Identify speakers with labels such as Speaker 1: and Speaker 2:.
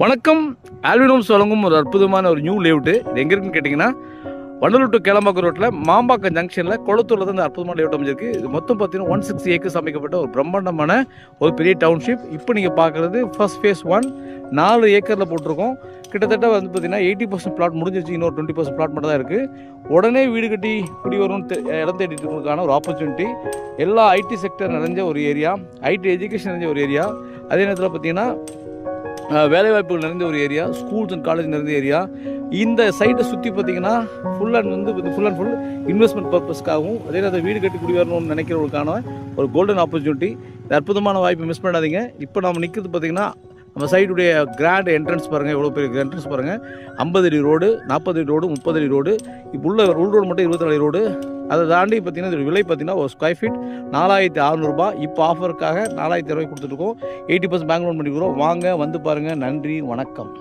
Speaker 1: வணக்கம். ஆல்வினோம்ஸ் வழங்கும் ஒரு அற்புதமான ஒரு நியூ லேஅவுட்டு. இது எங்கே இருக்குன்னு கேட்டிங்கன்னா, வண்டலூர் டு கேளம்பாக்கம் ரோட்டில் மாம்பாக்கம் ஜங்ஷனில் குளத்தூரில் தான் இந்த அற்புதமான லேஅவுட் அமைஞ்சிருக்கு. இது மொத்தம் பார்த்தீங்கன்னா 160 ஏக்கர்ஸ் அமைக்கப்பட்ட ஒரு பிரம்மாண்டமான ஒரு பெரிய டவுன்ஷிப். இப்போ நீங்கள் பார்க்குறது ஃபர்ஸ்ட் ஃபேஸ் 1 4 ஏக்கரில் போட்டிருக்கோம். கிட்டத்தட்ட வந்து பார்த்தீங்கன்னா 80% பிளாட் முடிஞ்சிருச்சு. இன்னொரு 20% பிளாட் மட்டும் தான் இருக்குது. உடனே வீடு கட்டி குடி வரும் இடம் தேடிட்டு இருக்கிறதுக்கான ஒரு ஆப்பர்ச்சுனிட்டி. எல்லா ஐடி செக்டர் நிறைஞ்ச ஒரு ஏரியா, ஐடி எஜுகேஷன் நிறைஞ்ச ஒரு ஏரியா. அதே நேரத்தில் பார்த்தீங்கன்னா வேலைவாய்ப்புகள் நிறைந்த ஒரு ஏரியா, ஸ்கூல்ஸ் அண்ட் காலேஜ் நிறைந்த ஏரியா. இந்த சைட்டை சுற்றி பார்த்தீங்கன்னா ஃபுல் அண்ட் ஃபுல் இன்வெஸ்ட்மெண்ட் பர்பஸ்க்காகவும், அதே நேரத்தில் வீடு கட்டி குடி வரணும்னு நினைக்கிறவங்களுக்கான ஒரு கோல்டன் ஆப்பர்ச்சுனிட்டி. இந்த அற்புதமான வாய்ப்பை மிஸ் பண்ணாதீங்க. இப்போ நம்ம நிற்கிறது பார்த்தீங்கன்னா நம்ம சைடுடைய கிராண்ட் என்ட்ரன்ஸ் பாருங்கள். எவ்வளோ பெரிய என்ட்ரன்ஸ் பாருங்கள். 50 அடி ரோடு, 40 அடி ரோடு, 30 அடி ரோடு. இப்போ உள்ள உள் ரோடு மட்டும் 24 அடி ரோடு. அதை தாண்டி பார்த்தீங்கன்னா இதோட விலை பார்த்தீங்கன்னா ஒரு ஸ்கொயர் ஃபீட் 4600 ரூபாய். இப்போ ஆஃபருக்காக 4000 ரூபாய் கொடுத்துட்ருக்கோம். 80% பேங்க் லோன் பண்ணிக்கிறோம். வாங்க வந்து பாருங்கள். நன்றி, வணக்கம்.